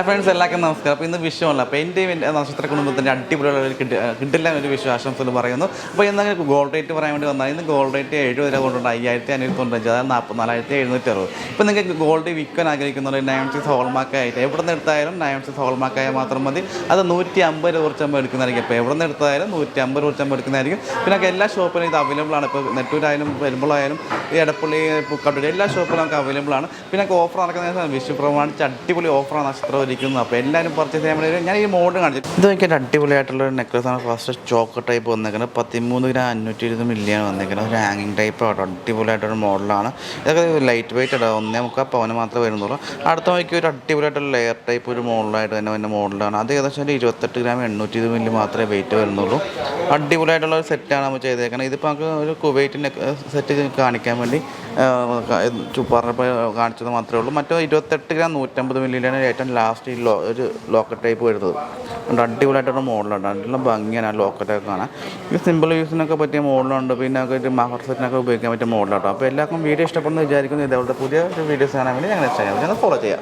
Friends എല്ലാവർക്കും നമസ്കാരം. അപ്പോൾ ഇന്ന് വിഷുവല്ല, അപ്പോൾ എൻ്റെയും നക്ഷത്ര കുടുംബത്തിൻ്റെ അടിപൊളിയുള്ള കിട്ടില്ല ഒരു വിഷു ആശംസകൾ പറയുന്നു. അപ്പോൾ ഇന്ന് ഗോൾഡ് റേറ്റ് പറയാൻ വേണ്ടി വന്നാൽ ഇന്ന് ഗോൾഡ് റേറ്റ് 70 രൂപ കൊണ്ടുണ്ട് 5595, അതായത് 44,760. ഇപ്പോൾ നിങ്ങൾക്ക് ഗോൾഡ് വിൽക്കാൻ ആഗ്രഹിക്കുന്നുണ്ട് 9 ഹോൾമാർക്ക് ആയിട്ട് എവിടെ നിന്ന് എടുത്തായാലും 9 ഹോൾമാർക്ക് ആയാൽ മാത്രം മതി. അത് 150 കുറച്ചമ്പ് എടുക്കുന്നതായിരിക്കും. ഇപ്പോൾ എവിടെ നിന്ന് എടുത്തായാലും 150 കുറച്ചമ്പ് എടുക്കുന്നതായിരിക്കും. പിന്നെ എല്ലാ ഷോപ്പിലും ഇത് അവൈലബിൾ ആണ്. ഇപ്പോൾ നെട്ടൂരായാലും പെരുമ്പളായാലും ഈ എടപ്പള്ളി പൂക്കാട്ടൂർ എല്ലാ ഷോപ്പിലും നമുക്ക് അവൈലബിൾ ആണ്. പിന്നെ ഓഫർ നടക്കുന്ന വിഷു പ്രമാണിച്ച് അടിപൊളി ഓഫറാണ് നക്ഷത്രം ഇരിക്കുന്നത്. അപ്പോൾ എല്ലാവരും പർച്ചേസ് ചെയ്യാൻ വേണ്ടി ഞാൻ ഈ മോഡ് കാണിച്ചു. ഇത് എനിക്ക് അടിപൊളിയായിട്ടുള്ള നെക്ലസ് ആണ്. ഫസ്റ്റ് ചോക്ക് ടൈപ്പ് വന്നേക്കുന്നത് 13 ഗ്രാം 520 മില്ലിയാണ് വന്നേക്കുന്നത്. ഒരു ഹാങ്ങിങ് ടൈപ്പ് ആട്ടോ, അടിപൊളിയായിട്ടൊരു മോഡലാണ്. ഇതൊക്കെ ലൈറ്റ് വെയിറ്റ് ആണ്, 1.25 പവന് മാത്രമേ വരുന്നുള്ളൂ. അടുത്ത നോക്കി ഒരു അടിപൊളിയായിട്ടുള്ള ലെയർ ടൈപ്പ് ഒരു മോഡലായിട്ട് തന്നെ വന്ന മോഡലാണ്. അത് ഏകദേശം 28 ഗ്രാം 820 മില്ലി മാത്രമേ വെയിറ്റ് വരുന്നുള്ളൂ. അടിപൊളിയായിട്ടുള്ള ഒരു സെറ്റാണ് നമ്മൾ ചെയ്തേക്കുന്നത്. ഇതിപ്പോൾ നമുക്ക് ഒരു കുവൈറ്റ് സെറ്റ് കാണിക്കാൻ വേണ്ടി പറഞ്ഞപ്പോൾ കാണിച്ചത് മാത്രമേ ഉള്ളൂ. മറ്റോ 28 ഗ്രാം 150 മില്ലിയിലാണ് ഏറ്റവും ലാസ്റ്റ് ഈ ഒരു ലോക്കറ്റ് ടൈപ്പ് വരുന്നത്. അടിപൊളിയായിട്ടുള്ള മോഡലുണ്ട്, നല്ല ഭംഗിയാണ് ആ ലോക്കറ്റൊക്കെ കാണാൻ. ഇത് സിമ്പിൾ യൂസിനൊക്കെ പറ്റിയ മോഡലുണ്ട്. പിന്നെ ഒക്കെ മഹർ സെറ്റിനൊക്കെ ഉപയോഗിക്കാൻ പറ്റിയ മോഡലാട്ടോ. അപ്പോൾ എല്ലാവർക്കും വീഡിയോ ഇഷ്ടപ്പെടുന്നു വിചാരിക്കുന്നു. ഇതേപോലത്തെ പുതിയ വീഡിയോസ് കാണാൻ വേണ്ടി ഞങ്ങൾ ഫോളോ ചെയ്യാം.